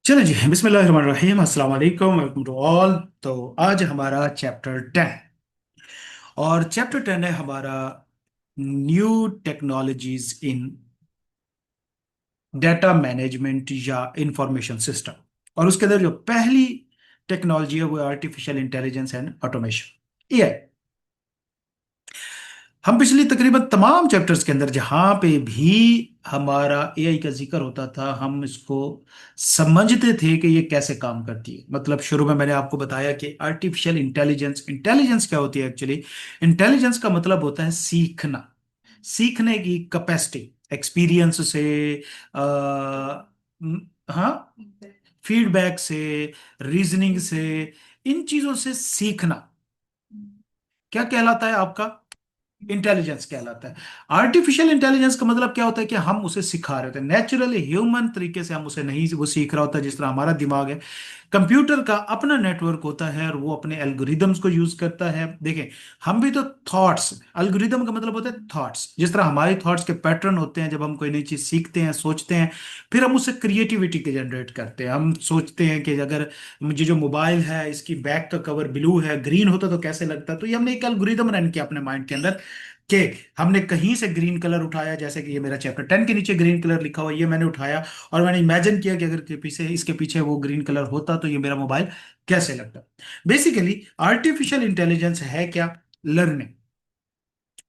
चलो जी, बिस्मिल्लाहिर्रहमानिर्रहीम, अस्सलाम वालेकुम, वेलकम टू ऑल। तो आज हमारा चैप्टर 10, और चैप्टर 10 है हमारा न्यू टेक्नोलॉजीज इन डाटा मैनेजमेंट या इंफॉर्मेशन सिस्टम। और उसके अंदर जो पहली टेक्नोलॉजी है वो artificial intelligence and automation, AI. हम पिछली तकरीबन तमाम चैप्टर्स के अंदर जहां पे भी हमारा एआई का जिक्र होता था, हम इसको समझते थे कि ये कैसे काम करती है। मतलब शुरू में मैंने आपको बताया कि आर्टिफिशियल इंटेलिजेंस, इंटेलिजेंस क्या होती है एक्चुअली। इंटेलिजेंस का मतलब होता है सीखना, सीखने की कैपेसिटी, एक्सपीरियंस से, हाँ, फीडबैक से, रीजनिंग से, इन चीजों से सीखना क्या कहलाता है आपका? इंटेलिजेंस कहलाता है। आर्टिफिशियल इंटेलिजेंस का मतलब क्या होता है कि हम उसे सिखा रहे होते हैं, नेचुरली ह्यूमन तरीके से हम उसे नहीं, वो सीख रहा होता है जिस तरह हमारा दिमाग है। कंप्यूटर का अपना नेटवर्क होता है और वो अपने एल्गोरिदम्स को यूज करता है। देखें, हम भी तो थॉट्स, एल्गोरिदम का मतलब होता है थॉट्स, जिस तरह हमारी थॉट्स के पैटर्न होते हैं। जब हम कोई नई चीज सीखते हैं, सोचते हैं, फिर हम उससे क्रिएटिविटी के जनरेट करते हैं। हम सोचते हैं कि अगर मुझे जो मोबाइल है इसकी बैक का कवर ब्लू है, ग्रीन होता तो कैसे लगता। तो ये हमने एक एल्गोरिदम रन किया अपने माइंड के अंदर कि हमने कहीं से ग्रीन कलर उठाया, जैसे कि ये मेरा चैप्टर 10 के नीचे ग्रीन कलर लिखा हुआ है, ये मैंने उठाया और मैंने इमेजिन किया कि अगर के पीछे, इसके पीछे वो ग्रीन कलर होता तो ये मेरा मोबाइल कैसे लगता। बेसिकली आर्टिफिशियल इंटेलिजेंस है क्या? लर्निंग।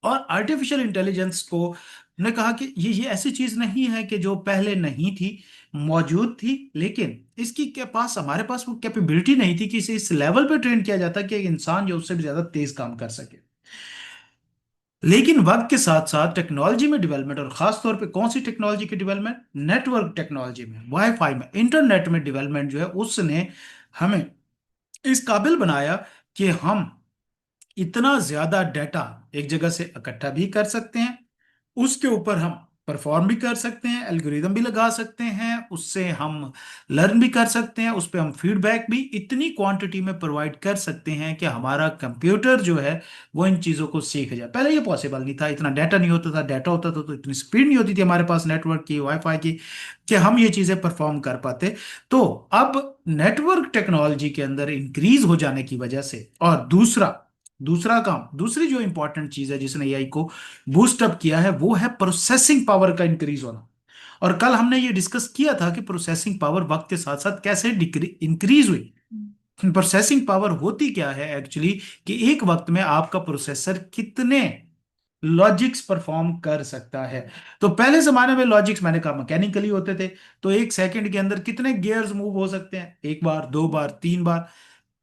और आर्टिफिशियल इंटेलिजेंस को ने कहा कि ये ऐसी चीज नहीं है कि जो पहले नहीं थी, मौजूद थी, लेकिन इसकी के पास, हमारे पास वो कैपेबिलिटी नहीं थी कि इसे इस लेवल पे ट्रेन किया जाता कि एक इंसान जो उससे भी ज्यादा तेज काम कर सके। लेकिन वक्त के साथ साथ टेक्नोलॉजी में डेवलपमेंट, और खास तौर पे कौन सी टेक्नोलॉजी की डेवलपमेंट, नेटवर्क टेक्नोलॉजी में, वाईफाई में, इंटरनेट में डेवलपमेंट जो है, उसने हमें इस काबिल बनाया कि हम इतना ज्यादा डाटा एक जगह से इकट्ठा भी कर सकते हैं, उसके ऊपर हम परफॉर्म भी कर सकते हैं, एल्गोरिदम भी लगा सकते हैं, उससे हम लर्न भी कर सकते हैं, उस पर हम फीडबैक भी इतनी क्वांटिटी में प्रोवाइड कर सकते हैं कि हमारा कंप्यूटर जो है वो इन चीज़ों को सीख जाए। पहले ये पॉसिबल नहीं था, इतना डाटा नहीं होता था, डाटा होता था तो इतनी स्पीड नहीं होती थी हमारे पास नेटवर्क की, वाईफाई की, कि हम ये चीज़ें परफॉर्म कर पाते। तो अब नेटवर्क टेक्नोलॉजी के अंदर इंक्रीज हो जाने की वजह से, और दूसरा दूसरा काम, दूसरी जो इंपॉर्टेंट चीज है जिसने एआई को बूस्ट अप किया है, वो है प्रोसेसिंग पावर का इंक्रीज होना। और कल हमने ये डिस्कस किया था कि प्रोसेसिंग पावर वक्त के साथ साथ कैसे इंक्रीज हुई। प्रोसेसिंग पावर होती क्या है एक्चुअली, कि एक वक्त में आपका प्रोसेसर कितने लॉजिक्स परफॉर्म कर सकता है। तो पहले जमाने में लॉजिक्स, मैंने कहा, मैकेनिकली होते थे। तो एक सेकंड के अंदर कितने गियर्स मूव हो सकते हैं? एक बार, दो बार, तीन बार,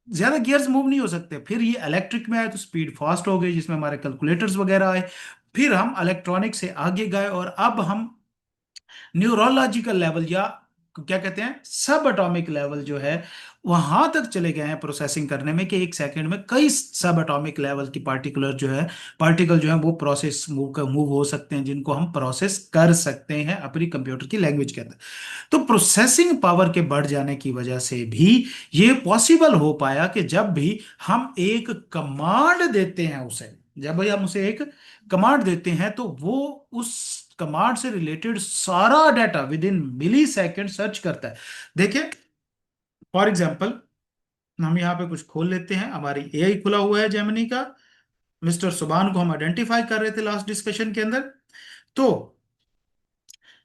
ज्यादा गियर्स मूव नहीं हो सकते। फिर ये इलेक्ट्रिक में आए तो स्पीड फास्ट हो गई, जिसमें हमारे कैलकुलेटर्स वगैरह आए। फिर हम इलेक्ट्रॉनिक से आगे गए और अब हम न्यूरोलॉजिकल लेवल, या क्या कहते हैं, सब एटॉमिक लेवल जो है, वहां तक चले गए हैं प्रोसेसिंग करने में, कि एक सेकंड में कई सब एटॉमिक लेवल की पार्टिकुलर जो है, पार्टिकल जो है वो प्रोसेस मूव हो सकते हैं, जिनको हम प्रोसेस कर सकते हैं अपनी कंप्यूटर की लैंग्वेज के अंदर। तो प्रोसेसिंग पावर के बढ़ जाने की वजह से भी ये पॉसिबल हो पाया कि जब भी हम एक कमांड देते हैं उसे, जब भी हम उसे एक कमांड देते हैं तो वो उस कमांड से रिलेटेड सारा data within millisecond search करता है। देखिए, फॉर एग्जाम्पल, हम यहाँ पे कुछ खोल लेते हैं, हमारी एआई खुला हुआ है जेमिनी का। मिस्टर सुबान को हम आइडेंटिफाई कर रहे थे लास्ट डिस्कशन के अंदर। तो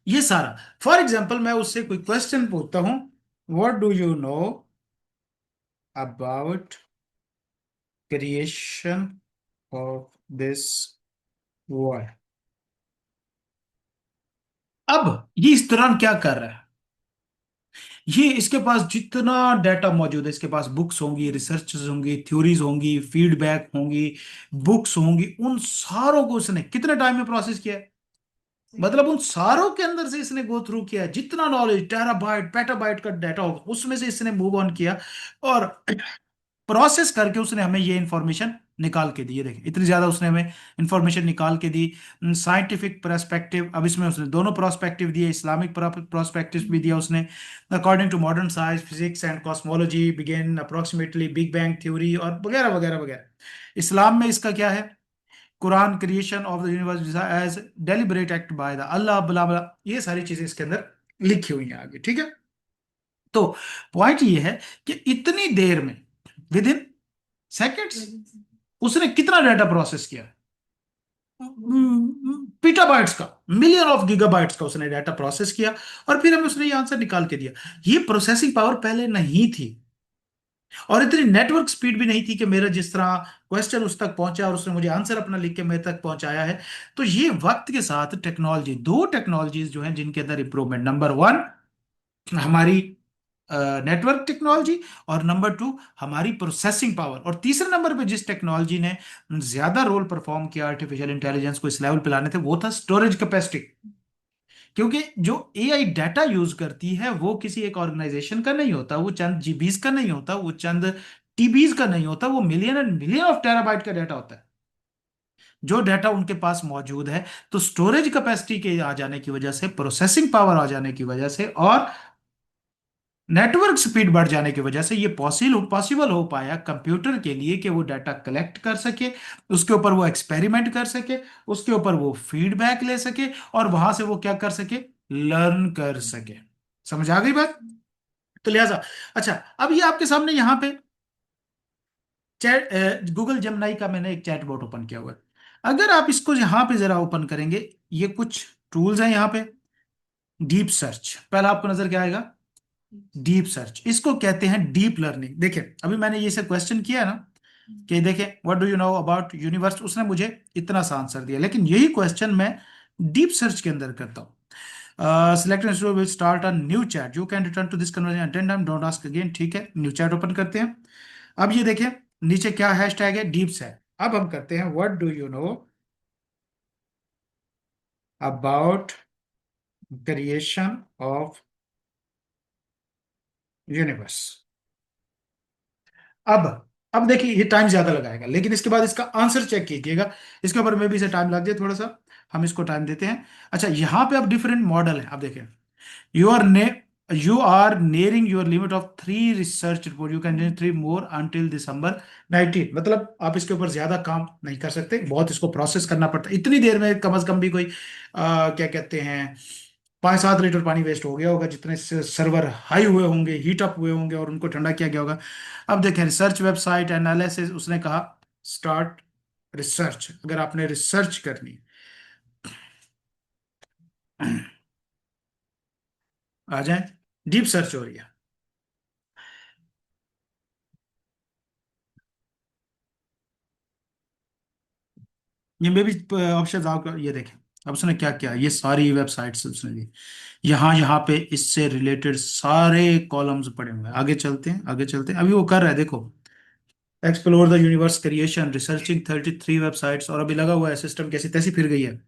ये सारा, फॉर एग्जाम्पल, मैं उससे कोई क्वेश्चन पूछता हूं, what do you know about creation of this world. अब ये इस दौरान क्या कर रहा है, ये इसके पास जितना डाटा मौजूद है, इसके पास बुक्स होंगी, रिसर्च होंगी, थ्योरीज होंगी, फीडबैक होंगी, बुक्स होंगी, उन सारों को उसने कितने टाइम में प्रोसेस किया है? मतलब उन सारों के अंदर से इसने गो थ्रू किया, जितना नॉलेज, टेराबाइट पेटाबाइट का डाटा होगा, उसमें से इसने मूव ऑन किया और प्रोसेस करके उसने हमें ये इंफॉर्मेशन निकाल के दी है। देखिए, इतनी ज्यादा उसने हमें इंफॉर्मेशन निकाल के दी। साइंटिफिक पर्सपेक्टिव, अब इसमें उसने दोनों प्रोस्पेक्टिव दिए, इस्लामिक प्रोस्पेक्टिव भी दिया उसने। According to modern science, physics and cosmology begin approximately big bang theory, और वगैरह वगैरह वगैरह। इस्लाम में इसका क्या है, कुरान, creation of the universe as deliberate act by the Allah, blah blah, ये सारी चीजें इसके अंदर लिखी हुई हैं आगे, ठीक है। तो पॉइंट ये है कि इतनी देर में, विद इन सेकेंड्स, उसने कितना डाटा प्रोसेस किया? पीटाबाइट्स का, मिलियन ऑफ गीगाबाइट्स का उसने डाटा प्रोसेस किया, और फिर हमें उसने ये आंसर निकाल के दिया। ये प्रोसेसिंग पावर पहले नहीं थी, और इतनी नेटवर्क स्पीड भी नहीं थी कि मेरा जिस तरह क्वेश्चन उस तक पहुंचा और उसने मुझे आंसर अपना लिख के मेरे तक पहुंचाया है। तो ये वक्त के साथ टेक्नोलॉजी, दो टेक्नोलॉजीज जो हैं जिनके अंदर इंप्रूवमेंट, नंबर वन हमारी नेटवर्क टेक्नोलॉजी, और नंबर टू हमारी प्रोसेसिंग पावर, और तीसरे नंबर पे जिस टेक्नोलॉजी ने ज्यादा रोल परफॉर्म किया आर्टिफिशियल इंटेलिजेंस को इस लेवल पे लाने थे, वो था स्टोरेज कैपेसिटी। क्योंकि जो एआई डाटा यूज करती है वो किसी एक ऑर्गेनाइजेशन का नहीं होता, वो चंद जीबीज का नहीं होता, वो चंद टीबीज का नहीं होता, वो million and million of terabyte का डाटा होता है जो डाटा उनके पास मौजूद है। तो स्टोरेज कैपेसिटी के आ जाने की वजह से, प्रोसेसिंग पावर आ जाने की वजह से, और नेटवर्क स्पीड बढ़ जाने की वजह से ये पॉसिबल हो पाया कंप्यूटर के लिए कि वो डाटा कलेक्ट कर सके, उसके ऊपर वो एक्सपेरिमेंट कर सके, उसके ऊपर वो फीडबैक ले सके, और वहां से वो क्या कर सके, लर्न कर सके। समझ आ गई बात? तो लिहाजा, अच्छा, अब ये आपके सामने यहां पे चैट, गूगल जेमिनाई का मैंने एक चैट बॉट ओपन किया हुआ है। अगर आप इसको यहां पे जरा ओपन करेंगे, ये कुछ टूल्स हैं यहां पे। डीप सर्च, पहला आपको नजर क्या आएगा? डीप सर्च, इसको कहते हैं डीप लर्निंग। देखिए, अभी मैंने ये से क्वेश्चन किया है ना कि देखें what do you know about universe, उसने मुझे इतना सा आंसर दिया, लेकिन यही क्वेश्चन मैं डीप सर्च के अंदर करता हूँ। Select will start a new chat, you can return to this conversation at time, don't ask again. ठीक है, न्यू चैट ओपन करते हैं। अब ये देखें नीचे क्या हैशटैग है, डीप सर्च। अब हम करते हैं what do you know about creation of universe. अब अब देखिए ये टाइम ज्यादा लगाएगा, लेकिन इसके बाद इसका आंसर चेक कीजिएगा। इसके ऊपर में भी इसे टाइम लग जाए थोड़ा सा, हम इसको टाइम देते हैं। अच्छा, यहां पे अब डिफरेंट मॉडल है, अब देखें। यू आर ने you are nearing your limit of 3 research report, you can 3 more until December 19। मतलब आप इसके ऊपर ज्यादा काम नहीं कर सकते, बहुत इसको प्रोसेस करना पड़ता है। इतनी देर में कम से कम भी कोई क्या कहते हैं, 5-7 लीटर पानी वेस्ट हो गया होगा, जितने सर्वर हाई हुए होंगे, हीट अप हुए होंगे, और उनको ठंडा किया गया होगा। अब देखें, रिसर्च वेबसाइट एनालिसिस, उसने कहा स्टार्ट रिसर्च। अगर आपने रिसर्च करनी आ जाए, डीप सर्च हो रही है। ये मे भी ऑप्शन आपका, ये देखें। अब उसने क्या किया, ये सारी वेबसाइट्स उसने दी, यहाँ यहाँ पे इससे रिलेटेड सारे कॉलम्स पड़े हुए हैं। आगे चलते हैं, आगे चलते हैं, अभी वो कर रहा है, देखो। Explore the universe, creation, researching 33 websites, और अभी लगा हुआ है, सिस्टम कैसी तैसी फिर गई है।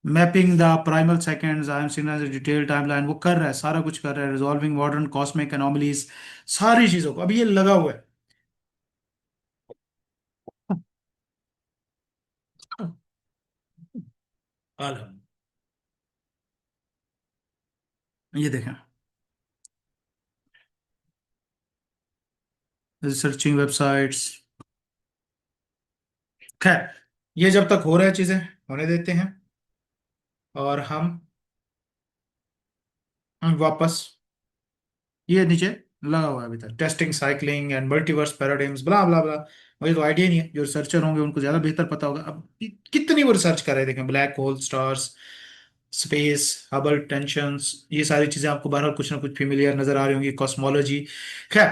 Mapping the primal seconds, I am signal detail timeline, वो कर रहा है, सारा कुछ कर रहा है। रिजॉल्विंग मॉडर्न कॉस्मिक एनोमलीज, सारी चीजों को अभी ये लगा हुआ है। आलम, ये देखें, रिसर्चिंग वेबसाइट्स। खैर, ये जब तक हो रहा है चीजें होने देते हैं, और हम वापस, ये नीचे लगा हुआ है अभी तक, testing cycling and multiverse paradigms, ब्ला ब्ला ब्ला। मुझे तो आइडिया नहीं है, जो रिसर्चर होंगे उनको ज्यादा बेहतर पता होगा। अब कितनी वो रिसर्च कर रहे हैं, देखें, black hole, stars, space, Hubble tensions, ये सारी चीजें आपको बहरहाल कुछ ना कुछ फेमिलियर नजर आ रही होंगी, कॉस्मोलॉजी। खैर,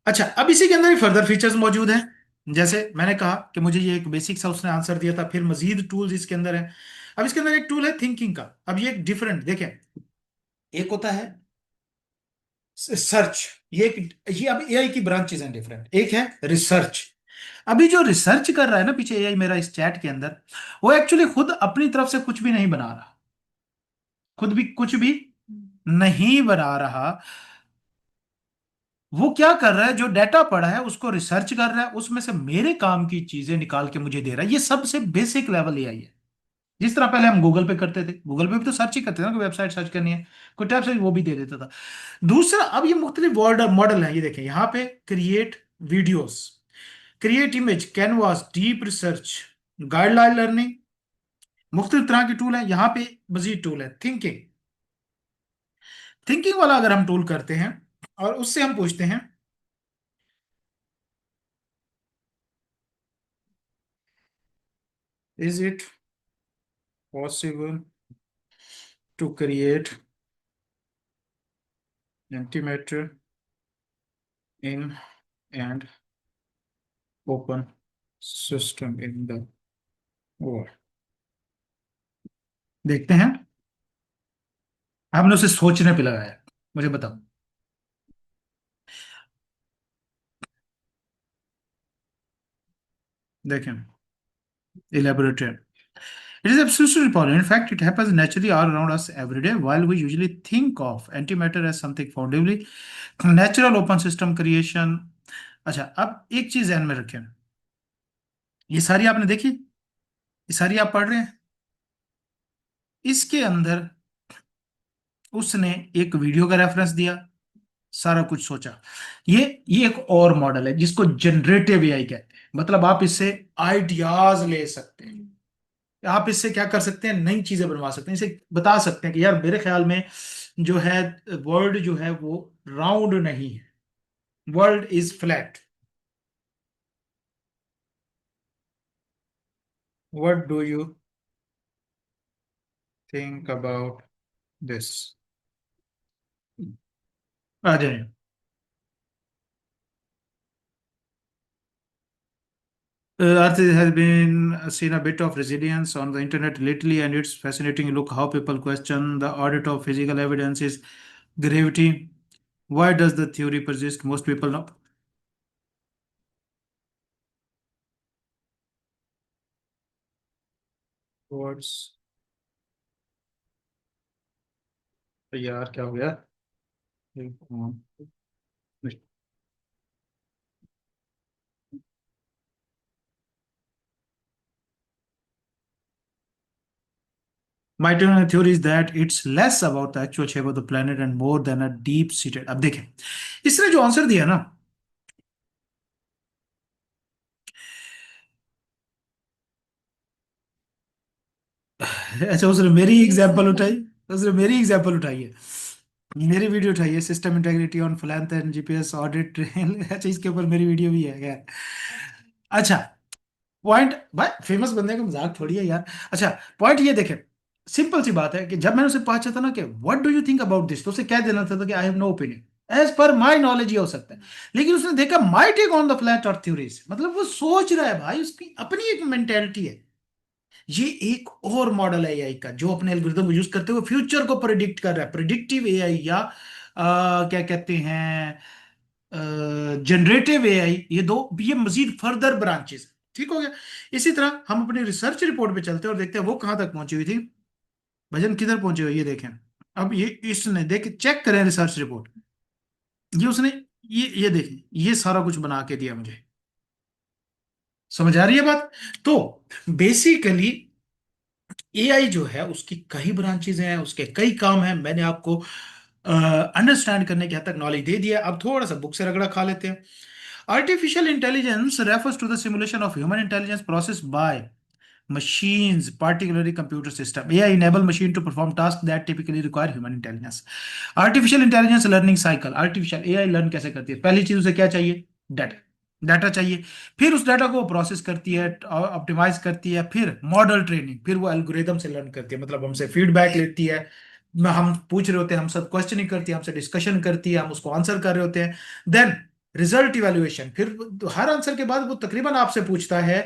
अच्छा, अब इसी के अंदर ही फर्दर फीचर्स मौजूद हैं। जैसे मैंने कहा कि मुझे ये एक बेसिक सा उसने आंसर दिया था, फिर मजीद टूल्स इसके अंदर है। अब इसके अंदर एक टूल है थिंकिंग का। अब ये एक डिफरेंट देखें, एक होता है सर्च, ये अब एआई की ब्रांचेज हैं डिफरेंट। एक है रिसर्च। अभी जो रिसर्च कर रहा है ना पीछे एआई मेरा इस चैट के अंदर, वो एक्चुअली खुद अपनी तरफ से कुछ भी नहीं बना रहा, खुद भी कुछ भी नहीं बना रहा। वो क्या कर रहा है, जो डाटा पड़ा है उसको रिसर्च कर रहा है, उसमें से मेरे काम की चीजें निकाल के मुझे दे रहा है। ये सबसे बेसिक लेवल एआई है। जिस तरह पहले हम गूगल पे करते थे, गूगल पे भी तो सर्च ही करते थे ना, कोई वेबसाइट सर्च करनी है, कोई टैब से वो भी दे देता था। दूसरा, अब ये मुख्तलिफ वर्ड मॉडल है, ये देखें यहाँ पे, create videos, create image, canvas, deep research, guideline learning, मुख्तलिफ तरह के टूल है यहाँ पे। मजीद टूल है थिंकिंग, थिंकिंग वाला अगर हम टूल करते हैं और उससे हम पूछते हैं, is it possible to create antimatter in and open system in the world? देखते हैं, हमने उसे सोचने पे लगाया, मुझे बताओ। देखें, elaborated. It is absolutely possible. In fact, it happens naturally all around us every day. While we usually think of antimatter as something foundably natural, open system creation. अच्छा, अब एक चीज ध्यान में रखें, ये सारी आपने देखी, ये सारी आप पढ़ रहे हैं, इसके अंदर उसने एक वीडियो का रेफरेंस दिया, सारा कुछ सोचा। ये एक और मॉडल है जिसको जनरेटिव एआई कहते हैं। मतलब आप इससे आइडियाज ले सकते हैं, आप इससे क्या कर सकते हैं, नई चीजें बनवा सकते हैं, इसे बता सकते हैं कि यार मेरे ख्याल में जो है वर्ल्ड जो है वो राउंड नहीं है, world is flat. What do you think about this? आ जाए। Earth has been seen a bit of resilience on the internet lately, and it's fascinating. Look how people question the audit of physical evidence is gravity. Why does the theory persist? Most people know. What's यार क्या हो गया? My theory is that it's less about the actual shape of the planet and more than a deep seated. अब देखें, इसने जो answer दिया ना, अच्छा उसने मेरी एग्जांपल उठाई, उसने मेरी एग्जांपल उठाई है, मेरी वीडियो उठाई है, सिस्टम इंटेग्रिटी ऑन फ्लैंथ एंड जीपीएस ऑडिट ट्रेल। अच्छा इसके ऊपर मेरी वीडियो भी है यार। अच्छा, पॉइंट भाई फेमस बंदे का मजाक थोड़ी है यार। अच्छा, पॉइंट ये देखें, सिंपल सी बात है कि जब मैंने उसे पूछा था ना कि what do you think about this, तो उसे क्या देना था, कि I have no opinion as per my knowledge, ये हो सकता है। लेकिन उसने देखा my take on the flat earth theories, मतलब वो सोच रहा है भाई, उसकी अपनी एक मेंटेलिटी है। ये एक और मॉडल है एआई का जो अपने एल्गोरिथम को यूज करते हुए फ्यूचर को प्रिडिक्ट कर रहा है, प्रिडिक्टिव एआई या क्या कहते हैं, जनरेटिव एआई। ये दो, ये मजीद फर्दर ब्रांचेस। ठीक हो गया। इसी तरह हम अपनी रिसर्च रिपोर्ट पे चलते हैं और देखते हैं वो कहां तक पहुंची हुई थी, भजन किधर पहुंचे हुए ये देखें। अब ये इसने देख चेक करें रिसर्च रिपोर्ट, ये उसने, ये देखें, ये सारा कुछ बना के दिया मुझे। समझ आ रही है बात? तो बेसिकली एआई जो है उसकी कई ब्रांचेज हैं, उसके कई काम हैं, मैंने आपको अंडरस्टैंड करने की हद तक नॉलेज दे दिया। अब थोड़ा सा बुक से रगड़ा खा लेते हैं। Artificial intelligence refers to the simulation of human intelligence process by machines, particularly computer system. AI enable machine to perform tasks that typically require human intelligence. Artificial intelligence learning cycle. Artificial AI learn कैसे करती है? पहली चीज उसे क्या चाहिए? Data, data चाहिए। फिर उस डाटा को प्रोसेस करती है, ऑप्टिमाइज करती है, फिर मॉडल ट्रेनिंग, फिर वो एल्गोरिदम से लर्न करती है, मतलब हमसे फीडबैक लेती है, हम पूछ रहे होते हैं, हम सब क्वेश्चनिंग करती है, हमसे डिस्कशन करती है, हम उसको आंसर कर रहे होते हैं। देन रिजल्ट इवेल्युएशन, फिर हर आंसर के बाद वो तकरीबन आपसे पूछता है,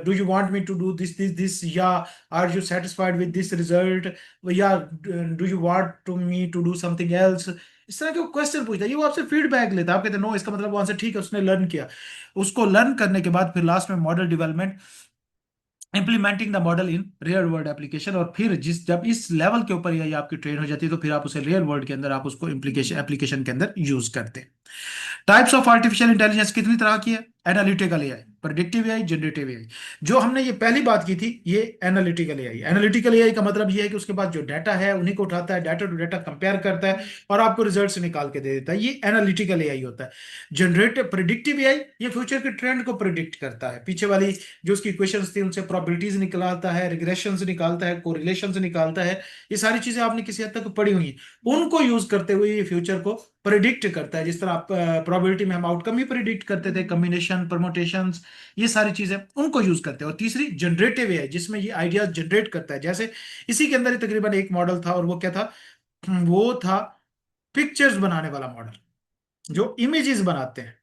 do you want me to do this, या are you satisfied with this result, या do you want to me to do something else. इस तरह के वो क्वेश्चन पूछता है, ये वो आपसे फीडबैक लेता है। आप कहते हैं नो, इसका मतलब वो आंसर ठीक है, उसने लर्न किया। उसको लर्न करने के बाद फिर लास्ट में model development, implementing the model in real world application. और फिर जिस जब इस लेवल के ऊपर ये आपकी ट्रेन हो जाती है, तो फिर आप उसे रियल वर्ल्ड के अंदर आप उसको इम्प्लीकेशन एप्लीकेशन के अंदर यूज करते हैं। टाइप्स ऑफ आर्टिफिशियल इंटेलिजेंस कितनी तरह की है? Analytical AI, predictive AI, generative AI. जो हमने ये पहली बात की थी, ये एनालिटिकल एआई। एनालिटिकल एआई का मतलब ये है कि उसके पास जो डाटा है उन्हीं को उठाता है, डाटा टू डाटा कंपेयर करता है और आपको रिजल्ट्स निकाल के दे देता है। ये एनालिटिकल एआई होता है। जनरेटिव प्रिडिक्टिव एआई ये फ्यूचर के ट्रेंड को प्रिडिक्ट करता है, पीछे वाली जो उसकी इक्वेशंस थी उनसे प्रोबेबिलिटीज निकालता है, रिग्रेशंस निकालता है, कोरिलेशंस निकालता है। ये सारी चीजें आपने किसी हद तक पढ़ी हुई हैं, उनको यूज करते हुए ये फ्यूचर को प्रिडिक्ट करता है। जिस तरह आप प्रोबेबिलिटी में हम आउटकम ही प्रिडिक्ट करते थे, कम्बिनेशन, परमुटेशंस, ये सारी चीजें उनको यूज करते हैं। और तीसरी जनरेटिव है, जिसमें ये आइडियाज जनरेट करता है। जैसे इसी के अंदर ही तकरीबन एक मॉडल था, और वो क्या था? वो था पिक्चर्स बनाने वाला मॉडल, जो इमेजेस बनाते हैं।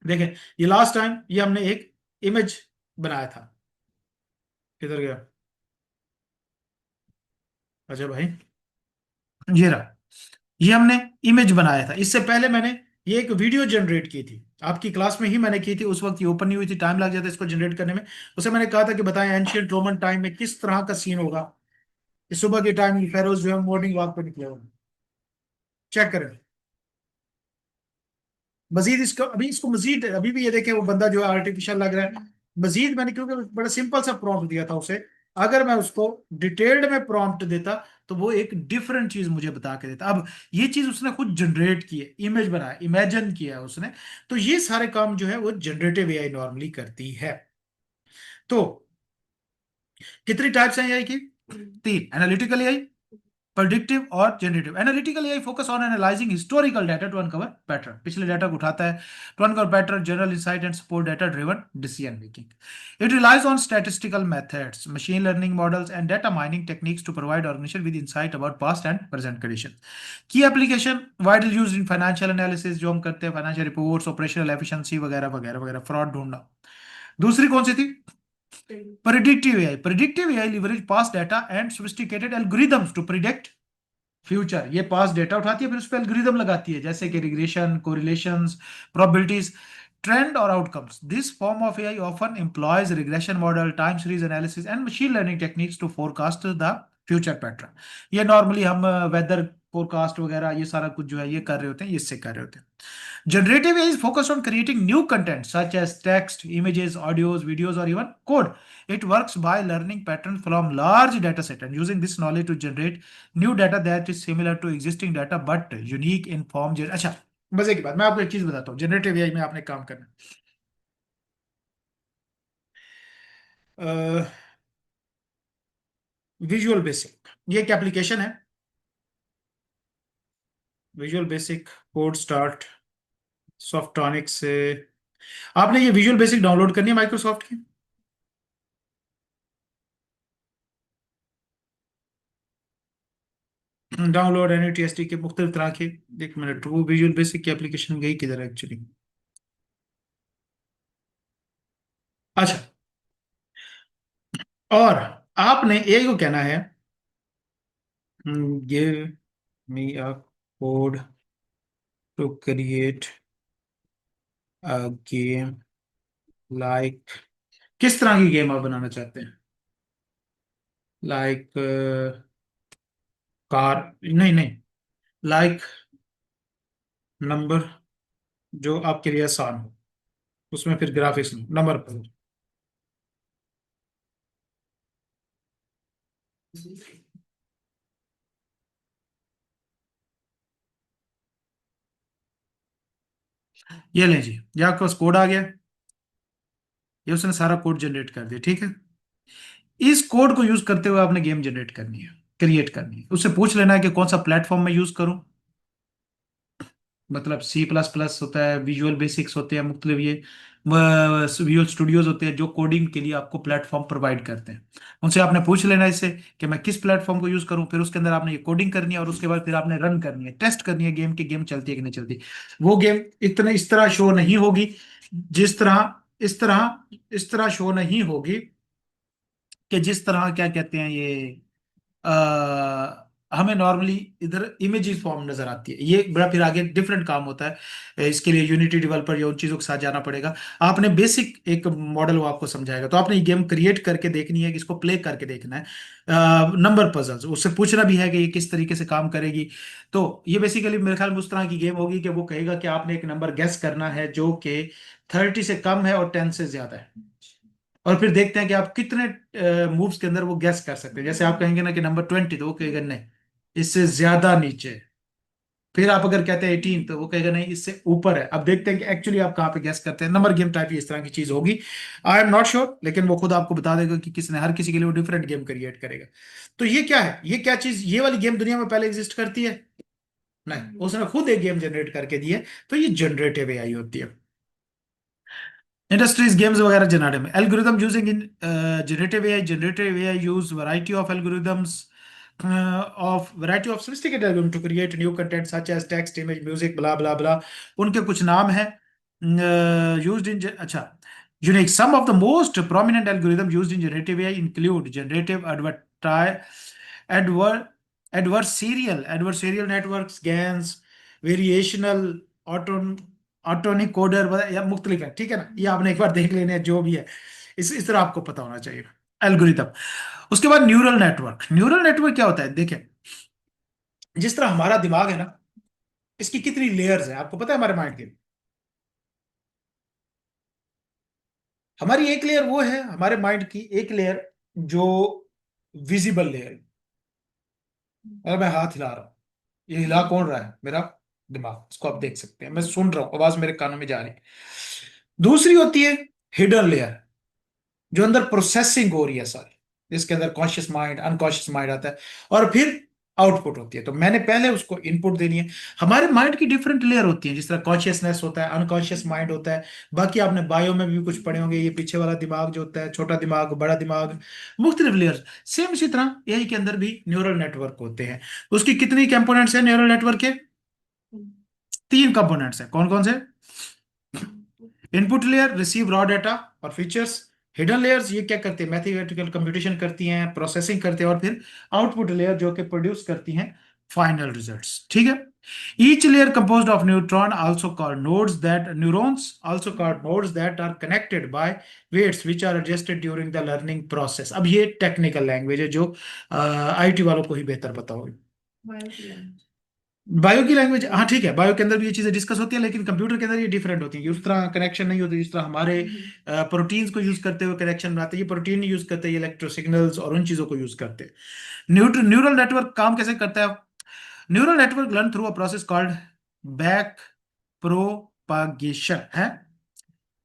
देखें, ये लास्ट टाइम ये हमने एक इमेज बनाया था। किधर गया? अच्छा भाई, ये रहा। ये हमने इमेज बनाया था। इससे पहले मैंने ये एक वीडियो जनरेट की थी, आपकी क्लास में ही मैंने की थी। उस वक्त ये ओपन नहीं हुई थी, टाइम लग जाता है इसको जनरेट करने में। उसे मैंने कहा था कि बताएं एंशियंट रोमन टाइम में किस तरह का सीन होगा। इस सुबह के टाइम फेरोज जो है मॉर्निंग वॉक पे निकले होंगे। चेक करें। मजीद इसको, अभी इसको मजीद, अभी भी ये देखें वो बंदा जो है आर्टिफिशियल लग रहा है। मजीद मैंने, क्योंकि बड़ा सिंपल सा प्रॉम्प्ट दिया था उसे, अगर मैं उसको डिटेल्ड में प्रॉम्प्ट देता तो वो एक डिफरेंट चीज मुझे बता के देता। अब ये चीज उसने खुद जनरेट की है, इमेज बनाया, इमेजिन किया है उसने। तो ये सारे काम जो है वो जनरेटिव एआई नॉर्मली करती है। तो कितनी टाइप्स हैं एआई की? तीन: एनालिटिकल एआई, प्रेडिक्टिव और generative. Analytical AI focus on analysing historical data to uncover pattern, पिछले डाटा को उठाता है to uncover pattern, general insight and support data driven decision making. It relies on statistical methods, machine learning models and data mining techniques to provide organisation with insight about past and present condition. Key application widely used in financial analysis, जो हम करते हैं financial reports, operational efficiency वगैरह वगैरह वगैरह, fraud ढूंढना। दूसरी कौन सी थी? Predictive AI. Predictive AI leverage past data and sophisticated algorithms to predict future. ये पास डेटा उठाती है, फिर उस पर एल्गोरिदम लगाती है, जैसे कि रिग्रेशन, कोरिलेशंस, प्रोबेबिलिटीज, ट्रेंड और outcomes. This form of AI often employs regression model, time series analysis and machine learning techniques to forecast the future pattern. ये नॉर्मली हम वेदर फोरकास्ट वगैरह ये सारा कुछ जो है ये कर रहे होते हैं, ये इससे कर रहे होते हैं। Generative AI is focused on creating new content such as text, images, audios, videos, or even code. It works by learning patterns from large data set and using this knowledge to generate new data that is similar to existing data but unique in form. अच्छा, मजे की बात, मैं आपको एक चीज बताता हूँ जनरेटिव एआई में आपने काम करना। विजुअल बेसिक, ये एक एप्लीकेशन है। विजुअल बेसिक कोड स्टार्ट सॉफ्टॉनिक से। आपने ये विजुअल बेसिक डाउनलोड करनी है माइक्रोसॉफ्ट की। डाउनलोड NUTST के मुख्तलिफ तरह के। एक मिनट, वो विजुअल बेसिक की एप्लीकेशन गई किधर एक्चुअली? अच्छा, और आपने एआई को कहना है give me a code to create a game like. किस तरह की गेम आप बनाना चाहते हैं? लाइक कार, नहीं नहीं, लाइक नंबर, जो आपके लिए आसान हो, उसमें फिर ग्राफिक्स नंबर पर। ये लीजिए, ये आपके पास कोड आ गया। ये उसने सारा कोड जनरेट कर दिया, ठीक है। इस कोड को यूज करते हुए आपने गेम जनरेट करनी है, क्रिएट करनी है। उससे पूछ लेना है कि कौन सा प्लेटफॉर्म में यूज करूं। मतलब C++ होता है, विजुअल बेसिक्स होते हैं मुख्तलिफ, ये विजुअल स्टूडियोज होते हैं जो कोडिंग के लिए आपको प्लेटफॉर्म प्रोवाइड करते हैं। उनसे आपने पूछ लेना इससे कि मैं किस प्लेटफॉर्म को यूज करूं, फिर उसके अंदर आपने ये कोडिंग करनी है, और उसके बाद फिर आपने रन करनी है, टेस्ट करनी है गेम की, गेम चलती है कि नहीं चलती। वो गेम इतने इस तरह शो नहीं होगी, जिस तरह इस तरह शो नहीं होगी कि जिस तरह क्या कहते हैं ये, हमें नॉर्मली इधर इमेजेस फॉर्म नजर आती है, ये बड़ा फिर आगे डिफरेंट काम होता है, इसके लिए यूनिटी डेवलपर या उन चीजों के साथ जाना पड़ेगा। आपने बेसिक एक मॉडल वो आपको समझाएगा, तो आपने ये गेम क्रिएट करके देखनी है कि इसको प्ले करके देखना है। नंबर पजल्स उससे पूछना भी है कि ये किस तरीके से काम करेगी। तो ये बेसिकली मेरे ख्याल में उस तरह की गेम होगी कि वो कहेगा कि आपने एक नंबर गेस करना है जो कि 30 से कम है और 10 से ज्यादा है, और फिर देखते हैं कि आप कितने मूव्स के अंदर वो गैस कर सकते हैं। जैसे आप कहेंगे ना कि नंबर 20, तो वो कहेगा नहीं, इससे ज्यादा नीचे है। फिर आप अगर कहते हैं 18, तो वो कहेगा नहीं, इससे ऊपर है। अब देखते हैं कि एक्चुअली आप कहाँ पे गैस करते हैं। नंबर गेम टाइप इस तरह की चीज होगी। आई एम नॉट श्योर, लेकिन वो खुद आपको बता देगा कि किसने, हर किसी के लिए वो डिफरेंट गेम क्रिएट करेगा। तो ये क्या है, ये क्या चीज, ये वाली गेम दुनिया में पहले एग्जिस्ट करती है? नहीं, उसने खुद एक गेम जनरेट करके दी है। तो ये जनरेटिव एआई होती है। इंडस्ट्रीज गेम्स वगैरह जनरेट में algorithm using in generative AI use variety of algorithms of variety of sophisticated algorithm to create new content such as text, image, music, blah blah blah। उनके कुछ नाम हैं used in अच्छा, unique, some of the most prominent algorithm used in generative AI include generative adver adversarial networks, GANs, variational auto ऑटोनिकोडर या मुख्तलिफ है, ठीक है ना, ये आपने एक बार देख लेने हैं जो भी है। इस तरह आपको पता होना चाहिए एल्गोरिथम। उसके बाद न्यूरल नेटवर्क। न्यूरल नेटवर्क क्या होता है, देखिए, जिस तरह हमारा दिमाग है ना, इसकी कितनी लेयर्स है आपको पता है हमारे माइंड के? हमारी एक लेयर वो है, हमारे माइंड की एक लेयर जो विजिबल लेयर है। अगर मैं हाथ हिला रहा हूं, ये हिला कौन रहा है? मेरा दिमाग, इसको आप देख सकते हैं, मैं सुन रहा हूं, आवाज मेरे कानों में जा रही है। दूसरी होती है हिडन लेयर, जो अंदर प्रोसेसिंग हो रही है सारी, जिसके अंदर कॉन्शियस माइंड, अनकॉन्शियस माइंड आता है, और फिर आउटपुट होती है। तो मैंने पहले उसको इनपुट देनी है। हमारे माइंड की डिफरेंट लेयर होती है, जिस तरह कॉन्शियसनेस होता है, अनकॉन्शियस माइंड होता है। बाकी आपने बायो में भी कुछ पढ़े होंगे, ये पीछे वाला दिमाग जो होता है, छोटा दिमाग, बड़ा दिमाग, मुख्तलिफ लेयर्स। सेम इसी तरह एआई के अंदर भी न्यूरल नेटवर्क होते हैं। उसकी कितनी कंपोनेंट्स है न्यूरल नेटवर्क के? तीन कंपोनेंट्स हैं। कौन कौन से? Input layer receive raw data और फीचर्स। हिडन लेयर्स ये क्या करती है, मैथमेटिकल कंप्यूटेशन करती हैं, प्रोसेसिंग करते हैं। और फिर आउटपुट लेयर जो कि प्रोड्यूस करती हैं फाइनल रिजल्ट्स, ठीक है। Each layer composed of neutron also called nodes that neurons also called nodes that are connected by weights which are adjusted during the learning process. अब ये टेक्निकल लैंग्वेज है जो आईटी वालों को ही बेहतर पता होगी। बायो की लैंग्वेज, हाँ ठीक है, बायो के अंदर भी ये चीजें डिस्कस होती है, लेकिन कंप्यूटर के अंदर ये डिफरेंट होती है। उस तरह कनेक्शन नहीं होती जिस तरह हमारे प्रोटीन्स को यूज करते हुए कनेक्शन बनाते हैं। ये प्रोटीन नहीं यूज करते, ये इलेक्ट्रो सिग्नल्स और उन चीजों को यूज करते हैं। न्यूरल नेटवर्क काम कैसे करता है? Neural network learn through a process called back propagation है।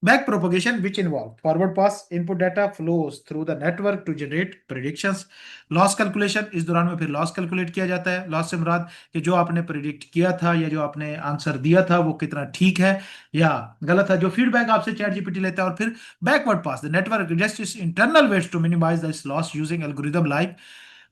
Back propagation, which involve forward pass input data flows through the network to generate predictions. Loss calculation, इस दौरान में फिर लॉस कैलकुलेट किया जाता है। लॉस से मुराद कि जो आपने प्रिडिक्ट किया था या जो आपने आंसर दिया था वो कितना ठीक है या गलत है। जो फीडबैक आपसे चैट जीपीटी लेता है। और फिर backward pass, the network adjust internal weights to minimise this loss using algorithm like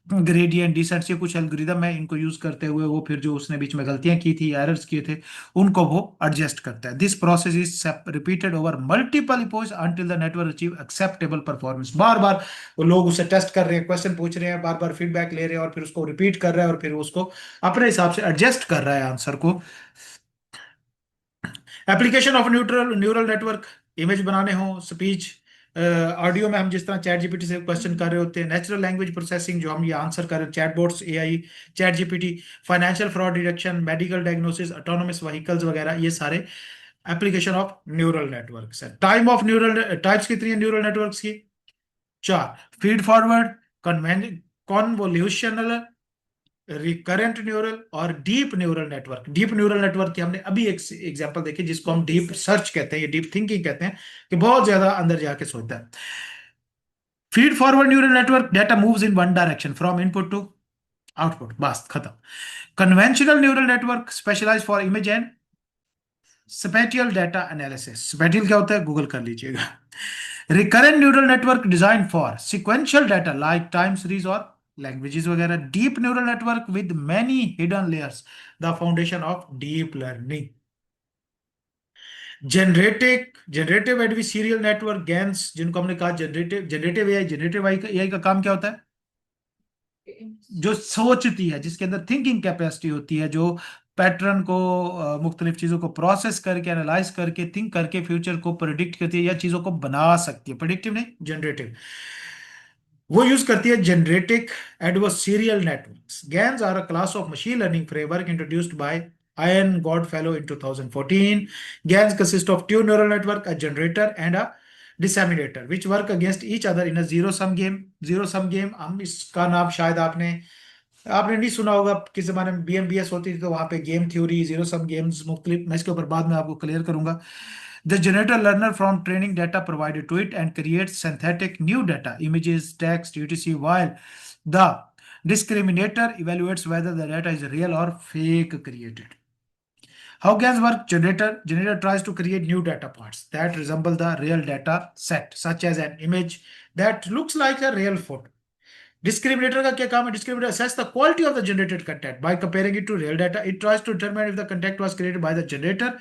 gradient descent. से कुछ एल्गोरिदम है, इनको यूज करते हुए वो फिर जो उसने बीच में गलतियां की थी, एरर्स किए थे, उनको वो एडजस्ट करता है। This process is repeated over multiple epochs until the network achieve acceptable performance. बार बार वो लोग उसे टेस्ट कर रहे हैं, क्वेश्चन पूछ रहे हैं, बार बार फीडबैक ले रहे हैं, और फिर उसको रिपीट कर रहा है, और फिर उसको अपने हिसाब से एडजस्ट कर रहा है आंसर को। Application of neutral neural network, image बनाने हो, स्पीच, ऑडियो में हम जिस तरह चैट जीपीटी से क्वेश्चन कर रहे होते हैं, नेचुरल लैंग्वेज प्रोसेसिंग जो हम ये आंसर कर रहे हैं, chatbots AI, chat GPT, financial fraud detection, medical diagnosis, autonomous vehicles वगैरह, ये सारे एप्लीकेशन ऑफ न्यूरल नेटवर्क्स है। टाइम ऑफ न्यूरल टाइप्स कितनी है न्यूरल नेटवर्क्स की? चार। Feed forward, convolutional, recurrent neural और deep neural network. Deep neural network की हमने अभी एक एग्जांपल देखी, जिसको हम डीप सर्च कहते हैं, ये डीप थिंकिंग कहते हैं, कि बहुत ज्यादा अंदर जाके सोचता है। Feed forward neural network, data moves in one direction from input to output, बस खत्म। Conventional neural network specialise for image and spatial data analysis. Spatial क्या होता है, गूगल कर लीजिएगा। Recurrent neural network design for sequential data like time series और languages वगैरह। Deep neural network with many hidden layers, the foundation of deep learning. Generative adversarial network, GANs, जिनको हमने कहा जनरेटिव एआई। जनरेटिव एआई का काम क्या होता है? जो सोचती है, जिसके अंदर थिंकिंग कैपेसिटी होती है, जो पैटर्न को, मुख्तलिफ चीज़ों को प्रोसेस करके, एनालाइज करके, थिंक करके फ्यूचर को प्रिडिक्ट करती है या चीज़ों को बना सकती है। प्रिडिक्टिव नहीं, जनरेटिव। वो यूज करती है generative adversarial networks. GANs are a class of machine learning framework introduced by Ian Godfellow in 2014. GANs consist of two neural network, a generator and a disseminator, which work against each other in a zero sum game. Zero sum game, हम इसका नाम शायद आपने आपने नहीं सुना होगा। किस जमाने में BMBS होती थी तो वहां पे game theory, zero sum games मुख्तलिफ, मैं इसके ऊपर बाद में आपको क्लियर करूंगा। The generator learner from training data provided to it and creates synthetic new data, images, text, etc. While the discriminator evaluates whether the data is real or fake created. How GANs work? Generator tries to create new data points that resemble the real data set, such as an image that looks like a real photo. Discriminator का क्या काम है? Discriminator assess the quality of the generated content by comparing it to real data. It tries to determine if the content was created by the generator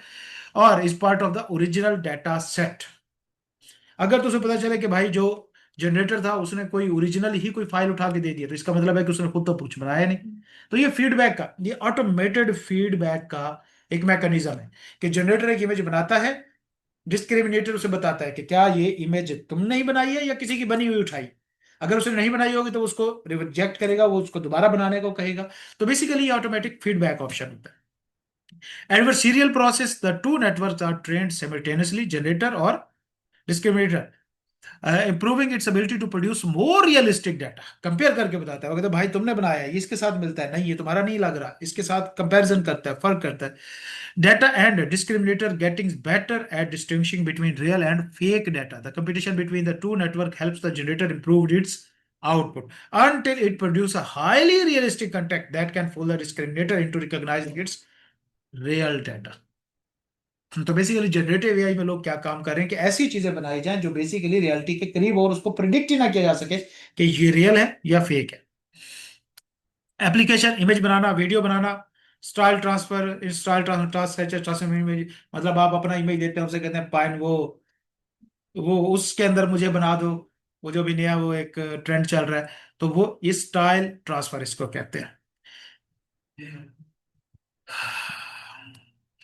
और is part of the original data set. अगर तो उसे पता चले कि भाई जो generator था उसने कोई ओरिजिनल ही कोई फाइल उठा के दे दिया, तो इसका मतलब है कि उसने खुद तो कुछ बनाया नहीं। तो ये फीडबैक का, ये ऑटोमेटेड फीडबैक का एक मैकेनिज्म है कि जनरेटर एक इमेज बनाता है, डिस्क्रिमिनेटर उसे बताता है कि क्या ये इमेज तुमने ही बनाई है या किसी की बनी हुई उठाई। अगर उसने नहीं बनाई होगी तो उसको रिजेक्ट करेगा, वो उसको दोबारा बनाने को कहेगा। तो बेसिकली ये ऑटोमेटिक फीडबैक ऑप्शन होता है। Adversarial process, the two networks are trained simultaneously, generator or discriminator, improving its ability to produce more realistic data. Compare करके बताता है, वो कहता है भाई तुमने बनाया है, ये इसके साथ मिलता है, नहीं ये तुम्हारा नहीं लग रहा, इसके साथ कंपैरिजन करता है, फर्क करता है। Data and discriminator getting better at distinguishing between real and fake data. The competition between the two network helps the generator improve its output until it produces a highly realistic content that can fool the discriminator into recognizing its real data. तो basically generative AI में लोग क्या काम कर रहे हैं कि ऐसी चीजें बनाई जाएं जो बेसिकली रियलिटी के करीब, और उसको प्रिडिक्ट ही ना किया जा सके कि ये रियल है या फेक है। एप्लीकेशन, इमेज बनाना, वीडियो बनाना, स्टाइल ट्रांसफर इमेज, मतलब आप अपना इमेज देते हैं, उसे कहते हैं पाइन, वो उसके अंदर मुझे बना दो, वो जो भी नया वो एक ट्रेंड चल रहा है, तो वो इस स्टाइल ट्रांसफर इसको कहते हैं।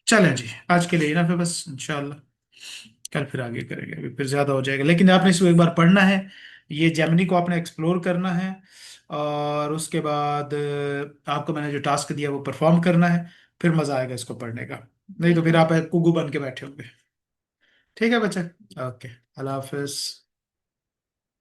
चलें जी, आज के लिए इनफ है बस, इंशाल्लाह कल फिर आगे करेंगे, अभी फिर ज्यादा हो जाएगा। लेकिन आपने इसको एक बार पढ़ना है, ये जेमिनी को आपने एक्सप्लोर करना है, और उसके बाद आपको मैंने जो टास्क दिया वो परफॉर्म करना है, फिर मजा आएगा इसको पढ़ने का। नहीं तो फिर आप एक कुगू बन के बैठे होंगे। ठीक है बच्चे, ओके, अल्लाह हाफिज।